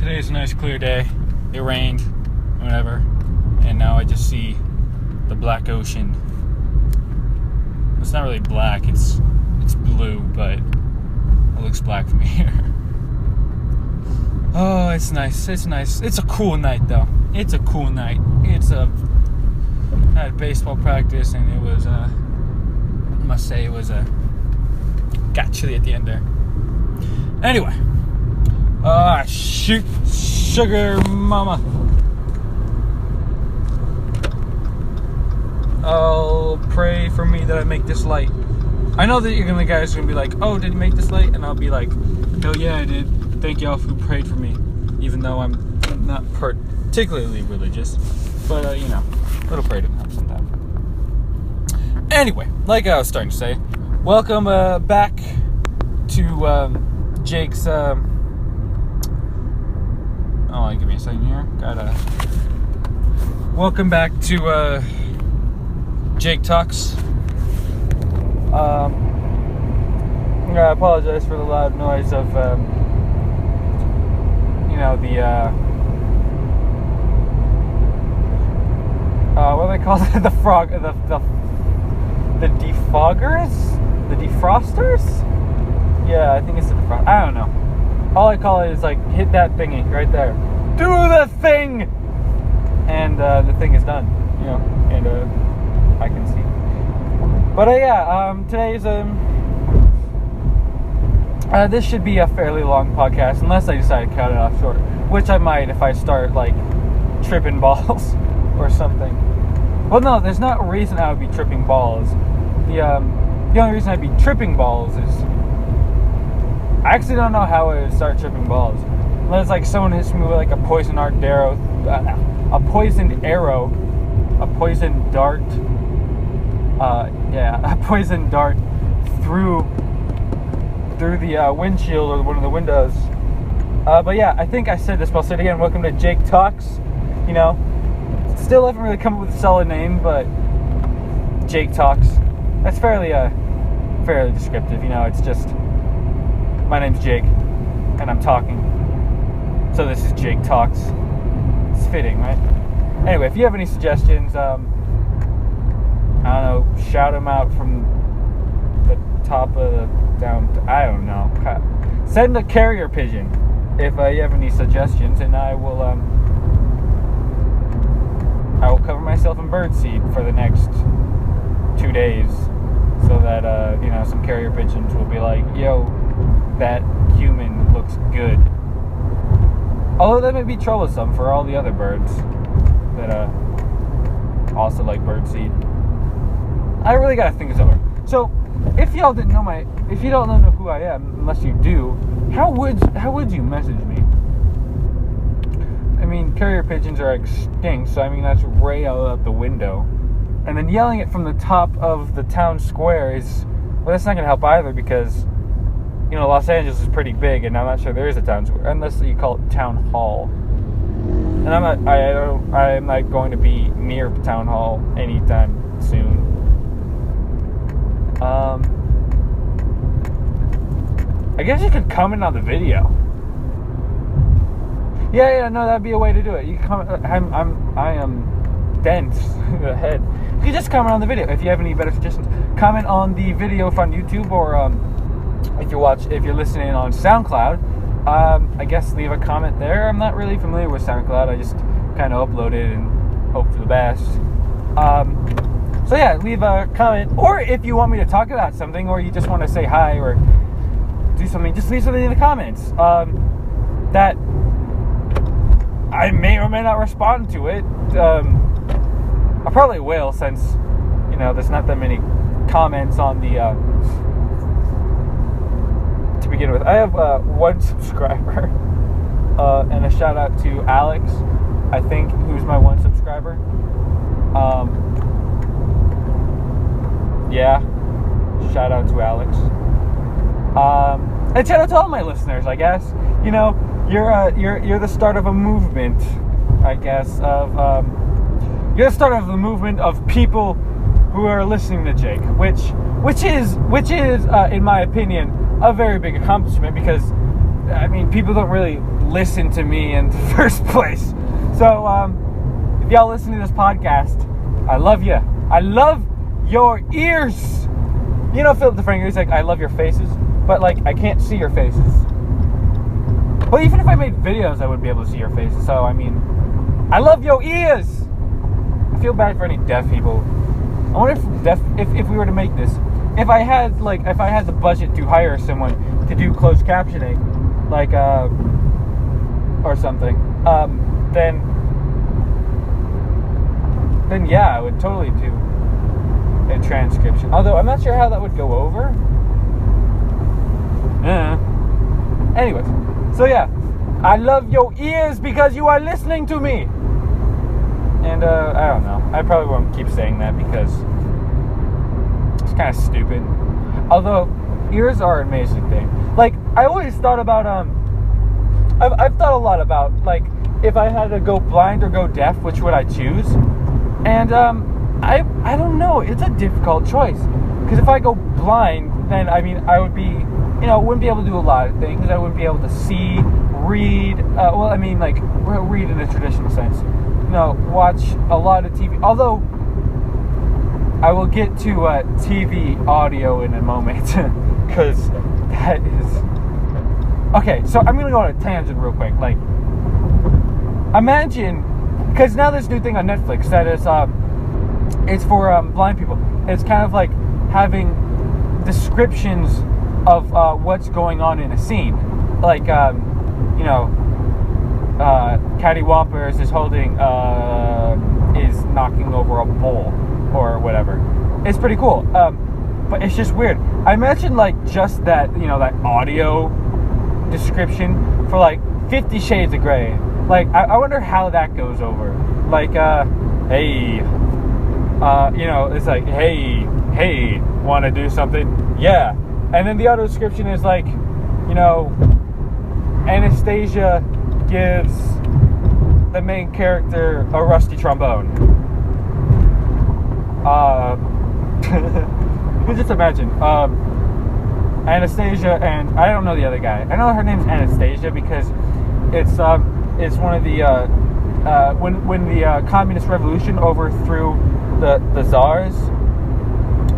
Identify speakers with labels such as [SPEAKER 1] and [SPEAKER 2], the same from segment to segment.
[SPEAKER 1] Today's a nice clear day. It rained, whatever, and now I just see the black ocean. It's not really black, it's blue, but it looks black from here. Oh, it's nice. It's a cool night, though. It's a cool night. I had baseball practice, and it was, I must say, got chilly at the end there. Anyway. Shoot, sugar mama. I'll pray for me that I make this light. I know that you guys are gonna be like, oh, did you make this light? And I'll be like, hell yeah, I did. Thank y'all who prayed for me. Even though I'm not particularly religious. But, a little prayer doesn't help sometimes. Anyway, like I was starting to say, welcome back to Jake's... give me a second here. Welcome back to Jake Talks. I apologize for the loud noise of what do they call it? The frog, the defoggers, the defrosters. Yeah, I think it's the defrost. I don't know. All I call it is like hit that thingy right there. Do the thing, and the thing is done. And I can see. But today's this should be a fairly long podcast, unless I decide to cut it off short, which I might if I start like tripping balls or something. Well, no, there's not a reason I would be tripping balls. The only reason I'd be tripping balls is I actually don't know how I would start tripping balls. Unless like someone hits me with like a poisoned arrow, a poisoned dart through the windshield or one of the windows. But yeah, I think I said this, but I'll say it again. Welcome to Jake Talks. Still haven't really come up with a solid name, but Jake Talks. That's fairly descriptive. It's just my name's Jake, and I'm talking. So this is Jake Talks. It's fitting, right? Anyway, if you have any suggestions, I don't know, shout them out from the top of the down. I don't know. Send a carrier pigeon if you have any suggestions, and I will cover myself in birdseed for the next 2 days, so that some carrier pigeons will be like, yo, that human looks good. Although that may be troublesome for all the other birds that also like birdseed. I really gotta think this over. So, if you don't know who I am, unless you do, how would you message me? I mean, carrier pigeons are extinct, so that's way out the window. And then yelling it from the top of the town square that's not gonna help either, because Los Angeles is pretty big, and I'm not sure there is a town square, unless you call it town hall. And I'm not going to be near town hall anytime soon. I guess you could comment on the video. Yeah, no, that'd be a way to do it. You can comment. I am dense in the head. You can just comment on the video if you have any better suggestions. Comment on the video from YouTube, or if you're listening on SoundCloud, I guess leave a comment there. I'm not really familiar with SoundCloud. I just kind of upload it and hope for the best. So yeah, leave a comment. Or if you want me to talk about something, or you just want to say hi or do something, just leave something in the comments. That I may or may not respond to it. I probably will, since there's not that many comments on the to begin with. I have one subscriber, and a shout out to Alex, I think, who's my one subscriber. Yeah, shout out to Alex. And shout out to all my listeners, I guess. You're the start of a movement, I guess, you're the start of the movement of people who are listening to Jake, which is, in my opinion, a very big accomplishment, because I mean, people don't really listen to me in the first place. So, if y'all listen to this podcast, I love you. I love your ears. You know, Philip DeFranco, he's like, I love your faces, but like, I can't see your faces. Well, even if I made videos, I wouldn't be able to see your faces. So, I mean, I love your ears. I feel bad for any deaf people. I wonder if we were to make this, if I had the budget to hire someone to do closed captioning, like, or something, then yeah, I would totally do a transcription. Although I'm not sure how that would go over. Anyways, so yeah, I love your ears because you are listening to me. And I don't know. I probably won't keep saying that because it's kind of stupid. Although ears are an amazing thing. Like, I always thought about I've thought a lot about, like, if I had to go blind or go deaf, which would I choose? And I don't know. It's a difficult choice. Because if I go blind, then, I mean, I would be, wouldn't be able to do a lot of things. I wouldn't be able to see, read, read in a traditional sense. Watch a lot of TV. Although, I will get to TV audio in a moment. Because that is... Okay, so I'm going to go on a tangent real quick. Like, imagine... Because now there's a new thing on Netflix that is... it's for blind people. It's kind of like having descriptions of what's going on in a scene. Like, Cattywampus is holding, is knocking over a bowl or whatever. It's pretty cool. But it's just weird. I imagine, like, just that, that audio description for, like, 50 Shades of Grey. Like, I wonder how that goes over. Like, hey, it's like, hey, want to do something? Yeah. And then the audio description is like, Anastasia gives the main character a rusty trombone. You just imagine, Anastasia and I don't know the other guy. I know her name's Anastasia because it's one of the when the communist revolution overthrew the czars.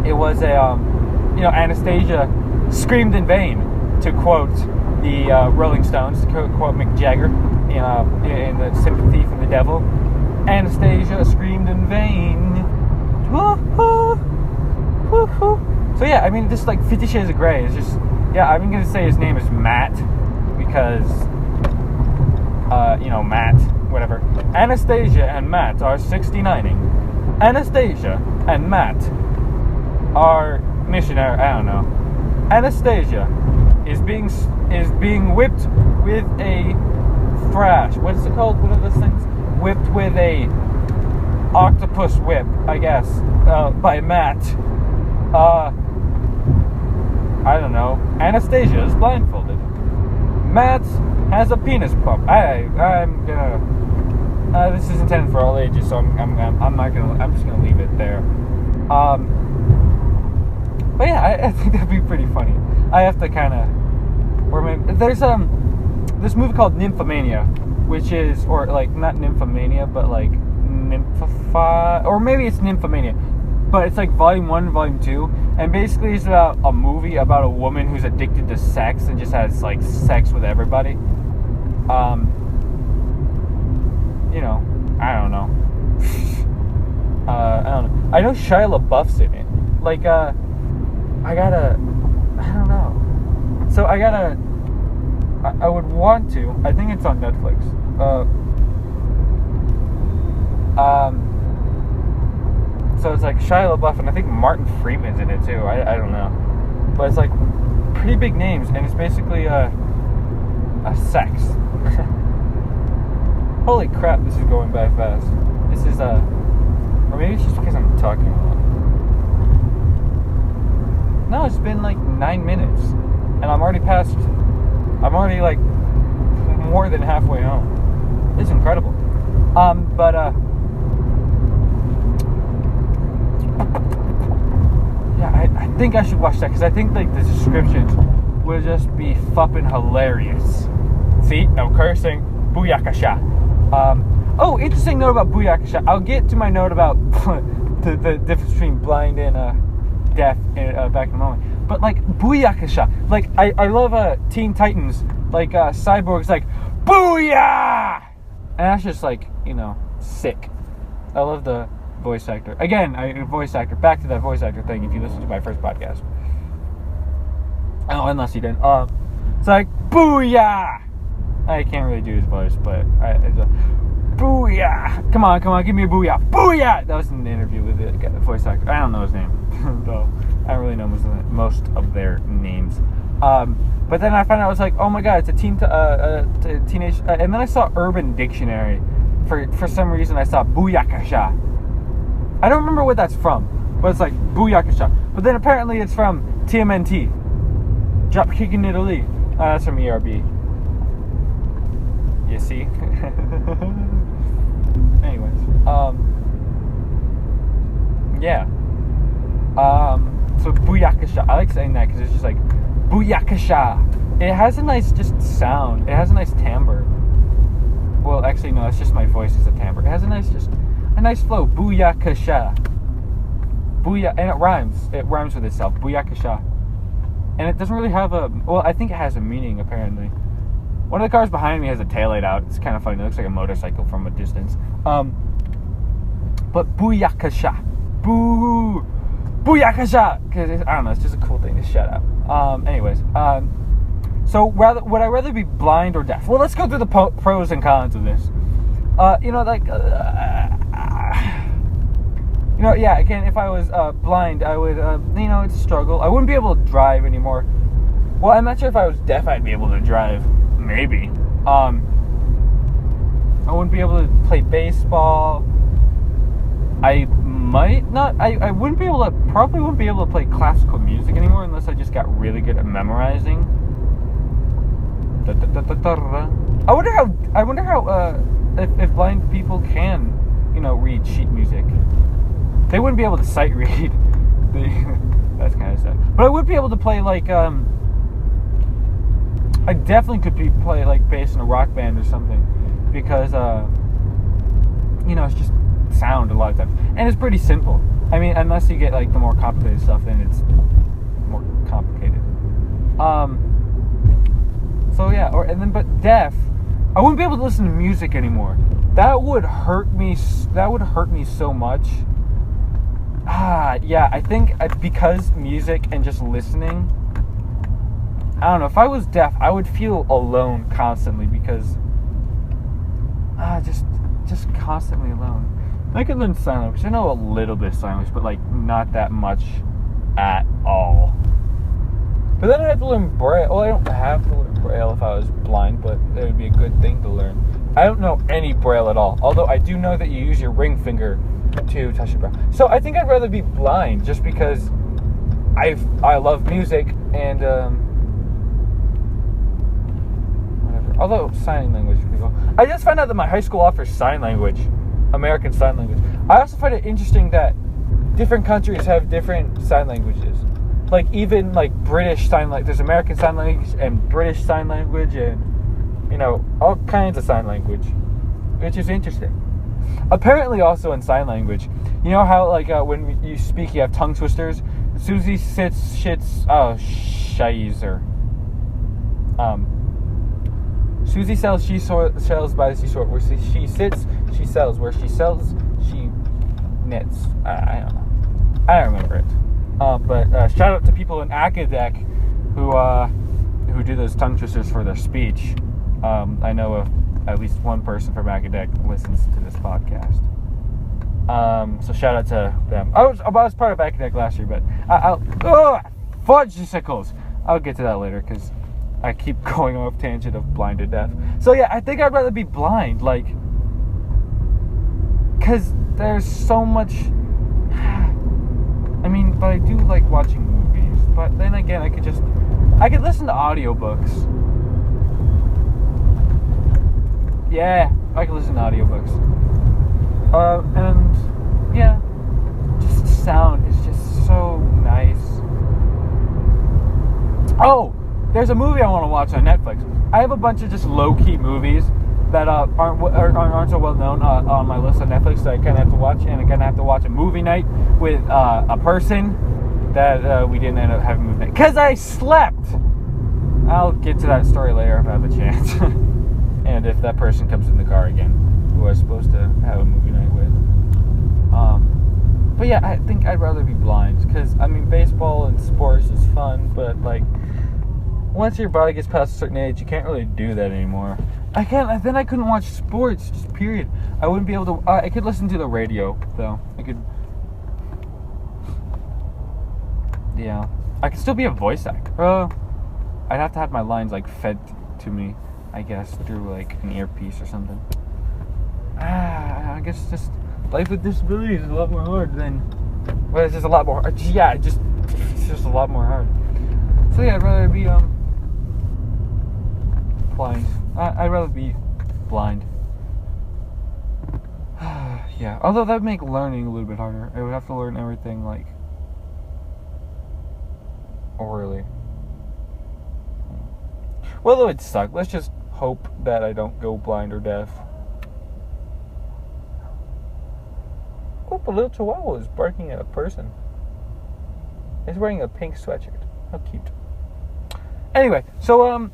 [SPEAKER 1] It was Anastasia screamed in vain, to quote the Rolling Stones, to quote Mick Jagger in the Sympathy for the Devil. Anastasia screamed in vain. So yeah, I mean, just like 50 Shades of Grey is just, yeah, I'm gonna say his name is Matt because Matt, whatever. Anastasia and Matt are 69ing. Anastasia and Matt are missionary. I don't know. Anastasia is being whipped with a thrash. What's it called? What are those things? Whipped with a octopus whip, I guess, by Matt. I don't know. Anastasia is blindfolded. Matt has a penis pump. I'm gonna. This is intended for all ages, so I'm just gonna leave it there. But yeah, I think that'd be pretty funny. I have to kind of, or maybe there's this movie called Nymphomania, which is, or like not Nymphomania, but like or maybe it's Nymphomania, but it's like Volume 1 and Volume 2, and basically it's about a movie about a woman who's addicted to sex and just has like sex with everybody. I don't know. I don't know. I know Shia LaBeouf's in it. Like, I don't know. So I would want to. I think it's on Netflix. So it's like Shia LaBeouf, and I think Martin Freeman's in it too. I don't know. But it's like pretty big names, and it's basically a sex. Holy crap, this is going by fast. This is, or maybe it's just because I'm talking a lot. No, it's been like 9 minutes, and I'm already like more than halfway home. It's incredible. Yeah, I think I should watch that, because I think like the descriptions would just be fucking hilarious. See, no cursing. Booyakasha. Oh, interesting note about Booyakasha. I'll get to my note about the difference between blind and deaf back in a moment. But like Booyakasha, like I love Teen Titans. Like Cyborg's like Booyah, and that's just like, you know, sick. I love the voice actor. Again, voice actor. Back to that voice actor thing. If you listen to my first podcast. Oh, unless you didn't. It's like Booyah. I can't really do his voice, but it's a Booyah. Come on, give me a Booyah. Booyah. That was in an interview with the voice actor. I don't know his name, though. I don't really know most of their names. But then I found out, I was like, oh my god, it's a teenage. And then I saw Urban Dictionary. For some reason, I saw Booyakasha. I don't remember what that's from, but it's like Booyakasha. But then apparently it's from TMNT. Dropkick in Italy. That's from ERB. You see? Anyways, yeah. So Booyakasha. I like saying that because it's just like Booyakasha. It has a nice just sound. It has a nice timbre. Well, actually, no. It's just my voice is a timbre. It has a nice flow. Booyakasha. Booyah, and it rhymes. It rhymes with itself. Booyakasha. And it doesn't really have a. Well, I think it has a meaning apparently. One of the cars behind me has a taillight out. It's kind of funny. It looks like a motorcycle from a distance. But Booyakasha. Booyakasha! Because, I don't know, it's just a cool thing to shout out. Anyways. So, would I rather be blind or deaf? Well, let's go through the pros and cons of this. You know, like... you know, yeah, again, if I was blind, I would, you know, it's a struggle. I wouldn't be able to drive anymore. Well, I'm not sure if I was deaf, I'd be able to drive. Maybe. I wouldn't be able to play baseball. I might not. I wouldn't be able to. Probably wouldn't be able to play classical music anymore unless I just got really good at memorizing. I wonder how. If blind people can, you know, read sheet music. They wouldn't be able to sight read. That's kind of sad. But I would be able to play like. I definitely could play like bass in a rock band or something, because you know, it's just sound a lot of times, and it's pretty simple. I mean, unless you get like the more complicated stuff, then it's more complicated. So yeah, but deaf, I wouldn't be able to listen to music anymore. That would hurt me. That would hurt me so much. Yeah, I think because music and just listening. I don't know, if I was deaf, I would feel alone constantly because just constantly alone. I could learn sign language. I know a little bit of sign language, but like not that much at all. But then I have to learn Braille. Well, I don't have to learn Braille if I was blind, but it would be a good thing to learn. I don't know any Braille at all, although I do know that you use your ring finger to touch the Braille. So I think I'd rather be blind just because I love music and although sign language is pretty cool. I just found out that my high school offers sign language, American Sign Language. I also find it interesting that different countries have different sign languages. Like even like British sign language, there's American Sign Language and British Sign Language, and you know, all kinds of sign language, which is interesting. Apparently, also in sign language, you know how like when you speak, you have tongue twisters. Susie shits. Shizer. Susie sells, she sells by the seashore. Where she sits, she sells. Where she sells, she knits. I don't know. I don't remember it. But shout out to people in Acadec who do those tongue twisters for their speech. I know of at least one person from Acadec listens to this podcast. So shout out to them. I was part of Acadec last year, but fudgesicles. I'll get to that later because I keep going off tangent of blind to deaf. So yeah, I think I'd rather be blind, like, because there's so much. I mean, but I do like watching movies. But then again, I could listen to audiobooks. Yeah, I could listen to audiobooks. And yeah, just the sound is just so nice. Oh, there's a movie I want to watch on Netflix. I have a bunch of just low-key movies that aren't so well known on my list on Netflix that I kind of have to watch, and I kind of have to watch a movie night with a person that we didn't end up having movie night because I slept. I'll get to that story later if I have a chance, and if that person comes in the car again, who I was supposed to have a movie night with. But yeah, I think I'd rather be blind because I mean, baseball and sports is fun, but like once your body gets past a certain age, you can't really do that anymore. Then I couldn't watch sports, just period. I wouldn't be able to. I could listen to the radio though. Yeah, I could still be a voice actor. I'd have to have my lines like fed to me, I guess, through like an earpiece or something. I guess just life with disabilities is a lot more hard than. Well, it's just a lot more. Yeah, it's just a lot more hard. So yeah, I'd rather be blind. I'd rather be blind. Yeah, although that would make learning a little bit harder. I would have to learn everything like orally. Well, it would suck. Let's just hope that I don't go blind or deaf. Oh, a little chihuahua is barking at a person. He's wearing a pink sweatshirt. How cute. Anyway, so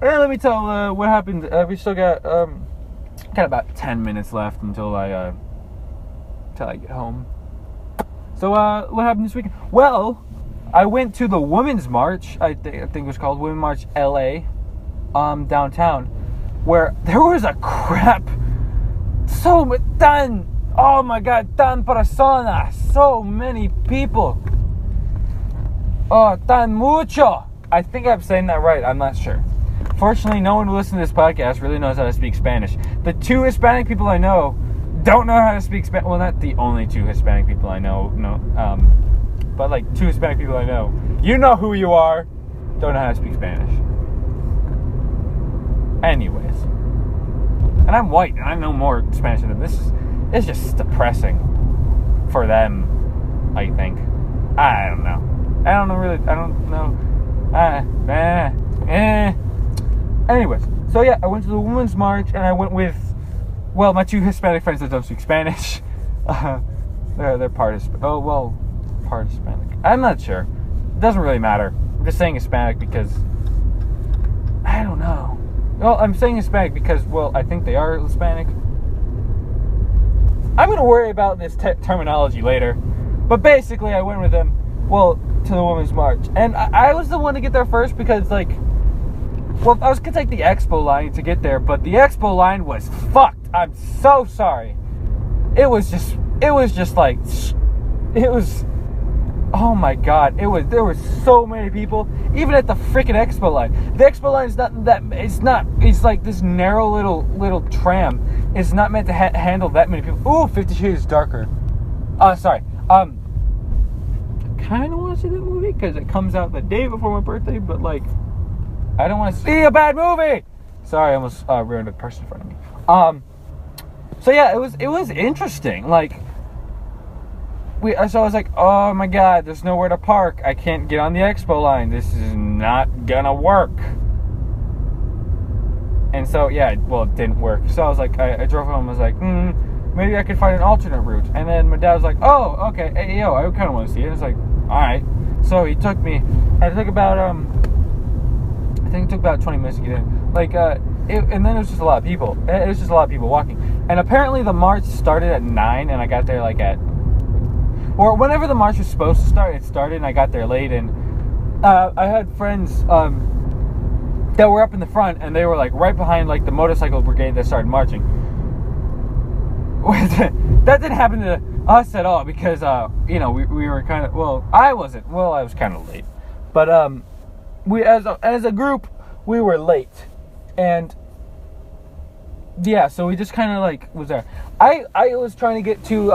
[SPEAKER 1] let me tell what happened. We still got about 10 minutes left until I get home. So what happened this weekend? Well, I went to the Women's March. I think it was called Women's March LA, downtown, where there was a crap. Oh my God, tan personas. So many people. Oh, tan mucho. I think I'm saying that right. I'm not sure. Fortunately, no one who listens to this podcast really knows how to speak Spanish. The 2 Hispanic people I know don't know how to speak Spanish. Well, not the only 2 Hispanic people I know. No, but like 2 Hispanic people I know. You know who you are. Don't know how to speak Spanish. Anyways, and I'm white and I know more Spanish than them. It's just depressing for them. I think. I don't know. I don't know. Anyways, so yeah, I went to the Women's March and I went with, well, my 2 Hispanic friends that don't speak Spanish. They're part Hispanic. I'm not sure. It doesn't really matter. I'm just saying Hispanic because I don't know. Well, I'm saying Hispanic because, well, I think they are Hispanic. I'm going to worry about this terminology later. But basically, I went with them, well, to the Women's March. And I was the one to get there first because, like, well, I was going to take the Expo line to get there, but the Expo line was fucked. I'm so sorry. It was oh my God, there were so many people, even at the freaking Expo line. The Expo line is it's like this narrow little tram. It's not meant to handle that many people. Ooh, 50 Shades Darker. Sorry. I kind of want to see that movie because it comes out the day before my birthday, but like, I don't want to see a bad movie. Sorry, I almost ruined a person in front of me. So yeah, it was interesting. Like, so I was like, oh my God, there's nowhere to park. I can't get on the Expo line. This is not gonna work. And so yeah, well, it didn't work. So I was like, I drove home. I was like, maybe I could find an alternate route. And then my dad was like, oh, okay, hey, yo, I kind of want to see it. I was like, all right. So he took me. I took about I think it took about 20 minutes to get in. Like, and then it was just a lot of people. It was just a lot of people walking. And apparently the march started at 9, and I got there like or whenever the march was supposed to start, it started, and I got there late. And I had friends that were up in the front, and they were like right behind like the motorcycle brigade that started marching. That didn't happen to us at all because we were kind of, well, I was kind of late, but we as a group we were late, and yeah, so we just kind of like was there. I was trying to get to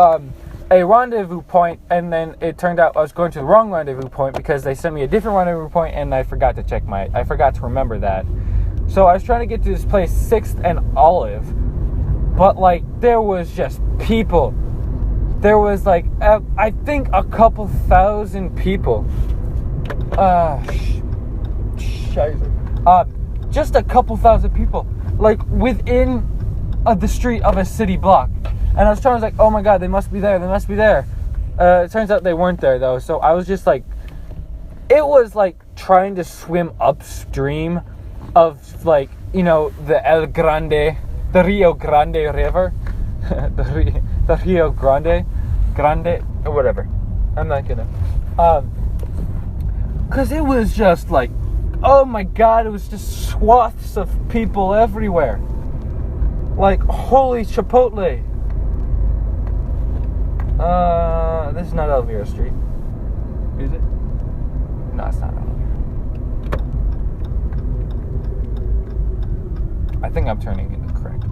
[SPEAKER 1] a rendezvous point, and then it turned out I was going to the wrong rendezvous point because they sent me a different rendezvous point, and I forgot to remember that. So I was trying to get to this place, 6th and Olive, but like there was just people. There was like I think a couple thousand people. Just a couple thousand people, like within the street of a city block. And I was like, oh my god, they must be there. It turns out they weren't there though. So I was just like, it was like trying to swim upstream of, like, you know, the Rio Grande River, the Rio Grande, or whatever. I'm not gonna, cause it was just like, oh my god, it was just swaths of people everywhere. Like, holy Chipotle. This is not Elvira Street. Is it? No, it's not Elvira. I think I'm turning in the correct place.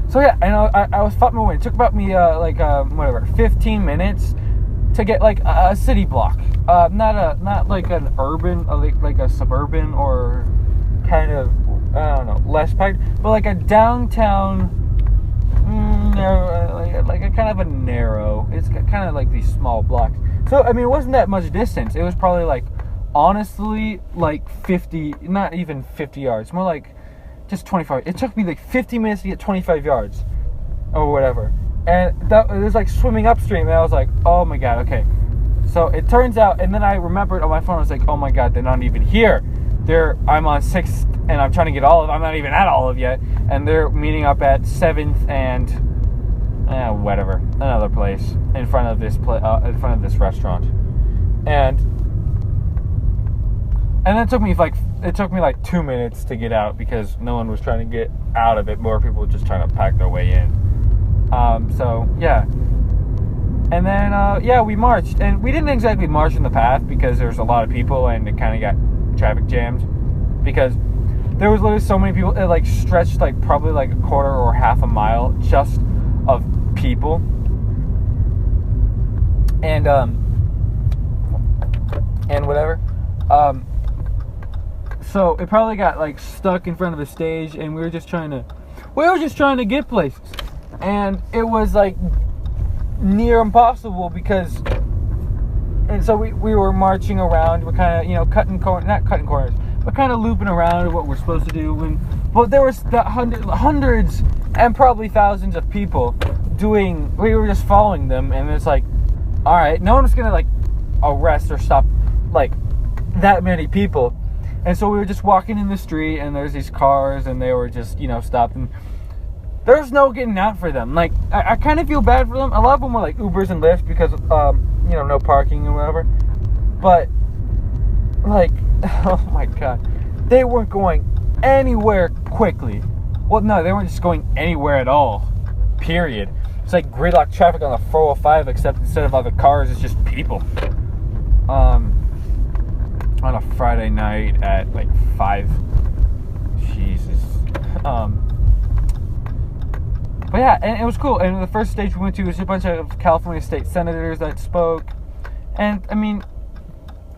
[SPEAKER 1] So yeah, and I was fucking my way. It took about me, 15 minutes to get, like, a city block. Not like an urban, like a suburban or kind of, I don't know, less packed, but like a downtown, like a kind of a narrow, it's kind of like these small blocks. So, I mean, it wasn't that much distance. It was probably like, honestly, like 50, not even 50 yards, more like just 25. It took me like 50 minutes to get 25 yards or whatever. And it was like swimming upstream, and I was like, oh my god, okay. So it turns out, and then I remembered on my phone, I was like, oh my god, they're not even here. I'm on 6th, and I'm trying to get Olive. I'm not even at Olive yet. And they're meeting up at 7th and, whatever, another place in front of this restaurant. And then it took me like 2 minutes to get out because no one was trying to get out of it. More people were just trying to pack their way in. So, yeah. And then, we marched. And we didn't exactly march in the path because there was a lot of people and it kind of got traffic jammed. Because there was literally so many people. It, like, stretched, like, probably, like, a quarter or half a mile just of people. And whatever. So, it probably got, like, stuck in front of the stage and we were just trying to get places. And it was like near impossible because, and so we were marching around. We're kind of, not cutting corners, but kind of looping around what we're supposed to do. But there was hundreds and probably thousands of people we were just following them. And it's like, all right, no one's going to like arrest or stop like that many people. And so we were just walking in the street and there's these cars and they were just, stopping. There's no getting out for them. Like, I kind of feel bad for them. A lot of them were like Ubers and Lyfts because, no parking or whatever. But, like, oh my god. They weren't going anywhere quickly. Well, no, they weren't just going anywhere at all. Period. It's like gridlock traffic on the 405, except instead of other cars, it's just people. On a Friday night at, like, 5. Jesus. But yeah, and it was cool. And the first stage we went to was a bunch of California state senators that spoke. And I mean,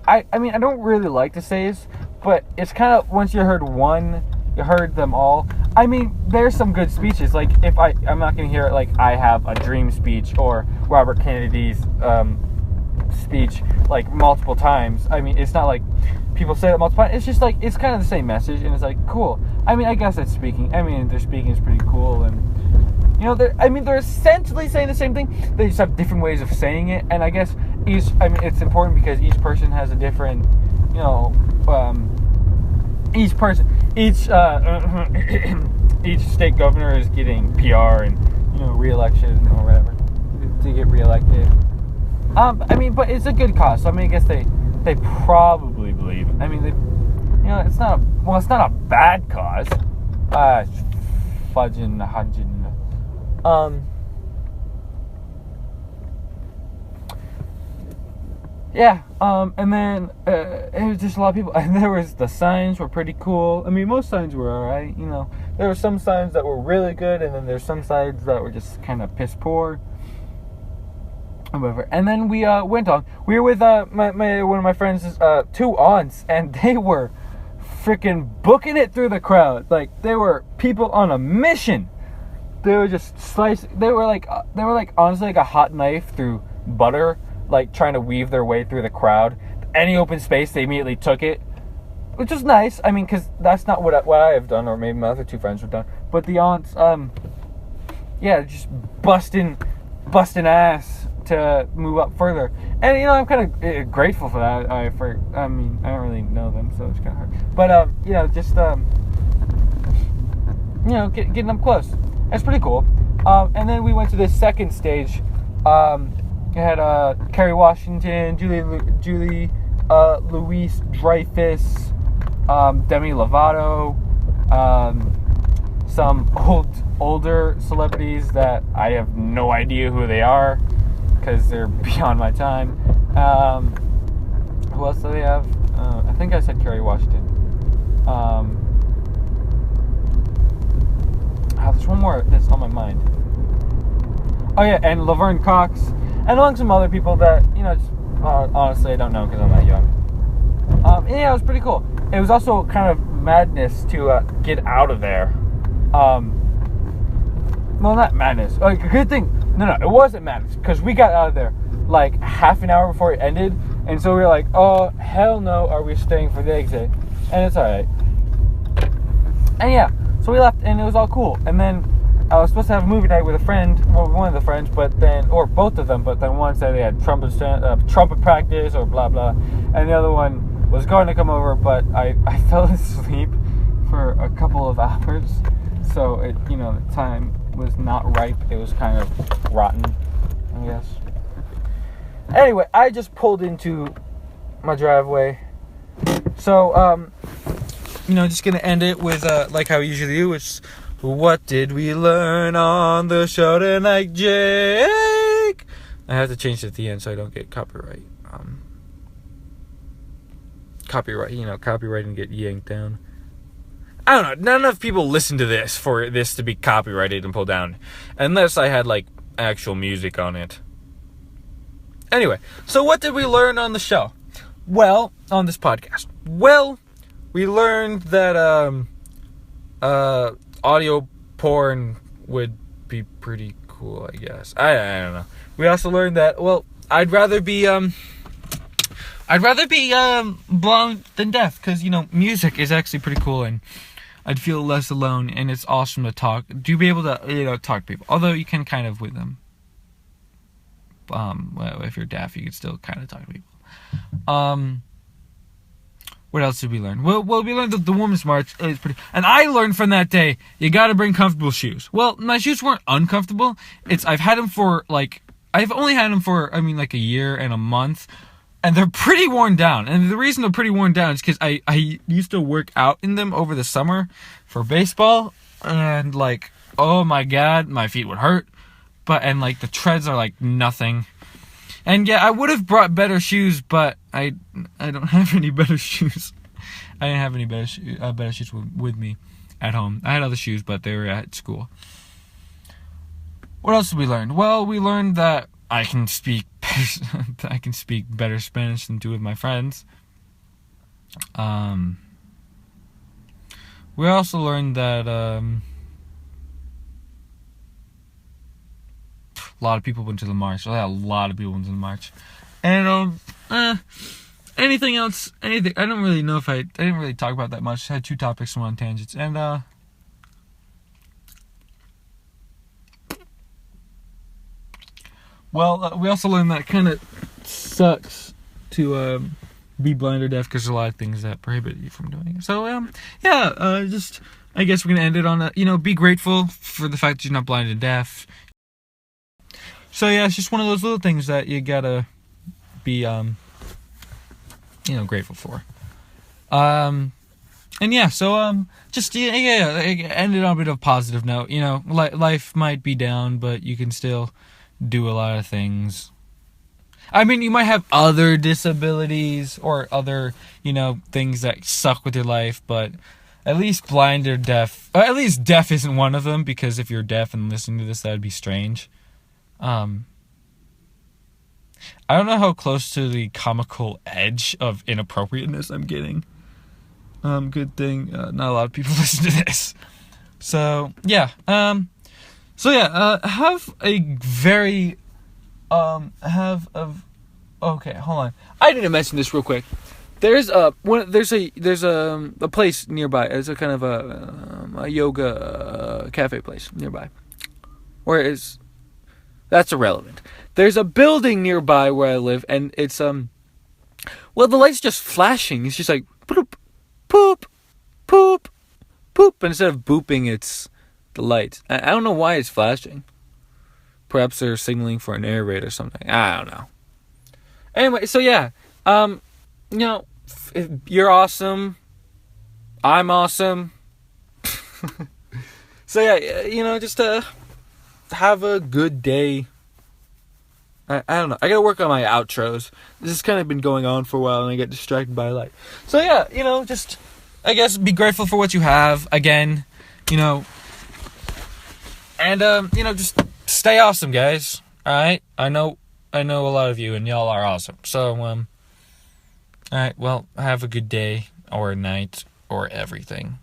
[SPEAKER 1] I don't really like to say this, but it's kind of, once you heard one, you heard them all. I mean, there's some good speeches. Like, if I'm not going to hear it like I Have a Dream speech or Robert Kennedy's speech like multiple times. I mean, it's not like people say it multiple times. It's just like, it's kind of the same message, and it's like, cool. I mean, I guess their speaking is pretty cool, and they're essentially saying the same thing. They just have different ways of saying it, and I guess it's important because each person has a different, each state governor is getting PR and re-election or whatever to get re-elected. But it's a good cause. So, I guess they probably believe. It's not a bad cause. Fudging. And then it was just a lot of people, and the signs were pretty cool. Most signs were alright, there were some signs that were really good, and then there's some signs that were just kind of piss poor. Whatever. And then we went on. We were with one of my friends' two aunts, and they were freaking booking it through the crowd. Like, they were people on a mission. they were just slicing. They were like honestly like a hot knife through butter, like trying to weave their way through the crowd. Any open space, they immediately took it, which was nice. I mean, because that's not what I have done, or maybe my other two friends have done. But the aunts, yeah, just busting ass to move up further. And I'm kind of grateful for that. I mean, I don't really know them, so it's kind of hard. But just getting up close. That's pretty cool. And then we went to the second stage. We had Kerry Washington, Julie Louise Dreyfus, Demi Lovato, some older celebrities that I have no idea who they are because they're beyond my time. Who else do they have? I think I said Kerry Washington. There's one more that's on my mind. Oh yeah, and Laverne Cox, and among some other people that just, honestly I don't know because I'm that young. Yeah, it was pretty cool. It was also kind of madness to get out of there. Well, not madness. Like a good thing. No, it wasn't madness because we got out of there like half an hour before it ended, and so we were like, oh hell no, are we staying for the exit? And it's all right. And yeah, so we left, and it was all cool. And then I was supposed to have a movie night with a friend, well, one of the friends, or both of them, but then one said they had trumpet practice or blah blah, and the other one was going to come over, but I fell asleep for a couple of hours, so the time was not ripe. It was kind of rotten, I guess. Anyway, I just pulled into my driveway, so just gonna end it with like how we usually do, which. What did we learn on the show tonight, Jake? I have to change it at the end so I don't get copyright. Copyright and get yanked down. I don't know. Not enough people listen to this for this to be copyrighted and pulled down. Unless I had, like, actual music on it. Anyway, so what did we learn on the show? Well, on this podcast. Well, we learned that, audio porn would be pretty cool, I guess. I don't know. We also learned that, well, I'd rather be blind than deaf, because, music is actually pretty cool, and I'd feel less alone, and it's awesome to talk. Do be able to, talk to people. Although you can kind of with them. Well, if you're deaf, you can still kind of talk to people. What else did we learn? Well, we learned that the Women's March is pretty... And I learned from that day, you gotta bring comfortable shoes. Well, my shoes weren't uncomfortable. I've had them for, I've only had them for, like a year and a month. And they're pretty worn down. And the reason they're pretty worn down is because I used to work out in them over the summer for baseball. And, oh my god, my feet would hurt. And, the treads are, nothing. And yeah, I would have brought better shoes, but I don't have any better shoes. I didn't have any better shoes with me at home. I had other shoes, but they were at school. What else did we learn? Well, we learned that I can speak better Spanish than two of my friends. We also learned that a lot of people went to the march. A lot of people went to the march. And, anything else? Anything? I don't really know I didn't really talk about that much. I had two topics and one on tangents. And, we also learned that it kind of sucks to, be blind or deaf because there's a lot of things that prohibit you from doing it. So, I guess we're going to end it on be grateful for the fact that you're not blind and deaf. So yeah, it's just one of those little things that you gotta be, grateful for. And yeah, so end it on a bit of a positive note. Life might be down, but you can still do a lot of things. I mean, you might have other disabilities or other, things that suck with your life, but at least blind or deaf, or at least deaf isn't one of them, because if you're deaf and listening to this, that would be strange. I don't know how close to the comical edge of inappropriateness I'm getting. Good thing not a lot of people listen to this. So, yeah. So yeah, have a very have a okay. Hold on, I need to mention this real quick. There's a place nearby. It's a kind of a yoga cafe place nearby. Where is that's irrelevant. There's a building nearby where I live, and it's well, the light's just flashing. It's just like poop, poop, poop, poop. And instead of booping, it's the light. I don't know why it's flashing. Perhaps they're signaling for an air raid or something. I don't know. Anyway, so yeah, you know, you're awesome. I'm awesome. So yeah, you know, just have a good day. I don't know. I gotta work on my outros. This has kind of been going on for a while, and I get distracted by light. So yeah, you know, just I guess be grateful for what you have. Again, you know, and you know, just stay awesome, guys. All right, I know a lot of you, and y'all are awesome. So all right, well, have a good day or night or everything.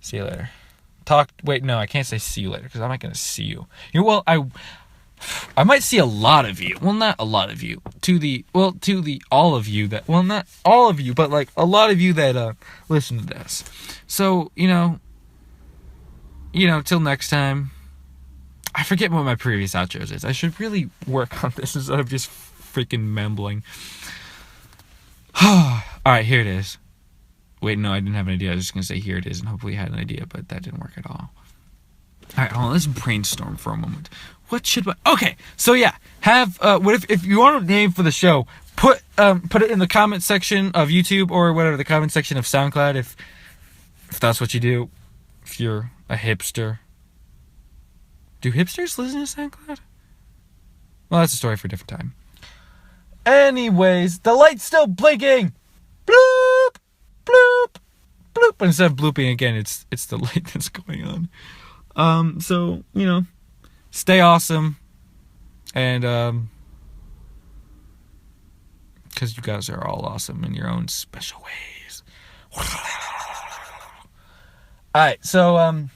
[SPEAKER 1] See you later. Wait, no, I can't say see you later because I'm not gonna see you. Well, I might see a lot of you. Well, not a lot of you. To the all of you that, well, not all of you, but like a lot of you that listen to this. So, you know, till next time. I forget what my previous outros is. I should really work on this instead of just freaking mumbling. Alright, here it is. Wait, no, I didn't have an idea. I was just going to say here it is, and hopefully I had an idea, but that didn't work at all. Alright, hold on. Let's brainstorm for a moment. What should I... Okay, so yeah. What if you want a name for the show, put it in the comment section of YouTube or whatever, the comment section of SoundCloud if that's what you do. If you're a hipster. Do hipsters listen to SoundCloud? Well, that's a story for a different time. Anyways, the light's still blinking. Bloop, bloop, bloop. But instead of blooping again, it's the light that's going on. So, you know, stay awesome. And, because you guys are all awesome in your own special ways. Alright, so,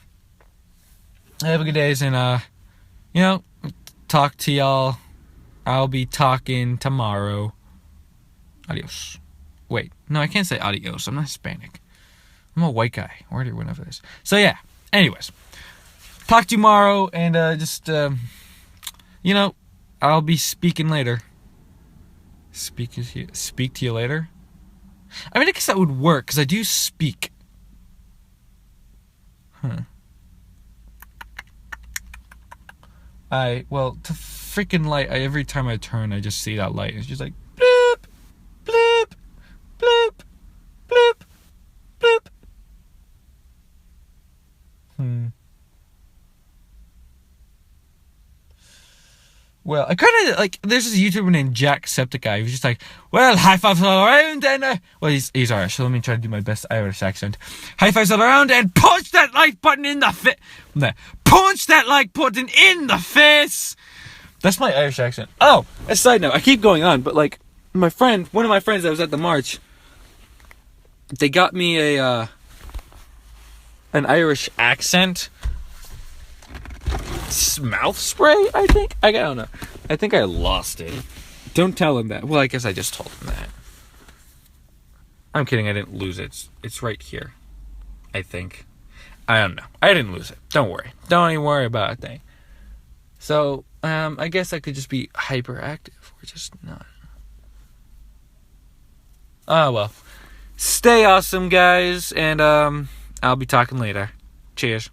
[SPEAKER 1] have a good days, and, you know, talk to y'all. I'll be talking tomorrow. Adios. Wait, no, I can't say adios. I'm not Hispanic. I'm a white guy, or whatever it is. So, yeah, anyways. Talk to you tomorrow, and, you know, I'll be speaking later. Speak to you later? I mean, I guess that would work, because I do speak. Well, to freaking light, every time I turn, I just see that light. It's just like, bloop, bloop, bloop, bloop, bloop. Well, I kind of, like, there's this YouTuber named Jacksepticeye who's just like, well, high fives all around, and, well, he's Irish, so let me try to do my best Irish accent. High fives all around, and punch that like button in the face! Punch that like button in the face! That's my Irish accent. Oh, a side note, I keep going on, but, like, one of my friends that was at the march, they got me an Irish accent mouth spray, I think. I don't know. I think I lost it. Don't tell him that. Well, I guess I just told him that. I'm kidding. I didn't lose it. It's right here. I think. I don't know. I didn't lose it. Don't worry. Don't even worry about a thing. So, I guess I could just be hyperactive or just not. Oh, well. Stay awesome, guys. And, I'll be talking later. Cheers.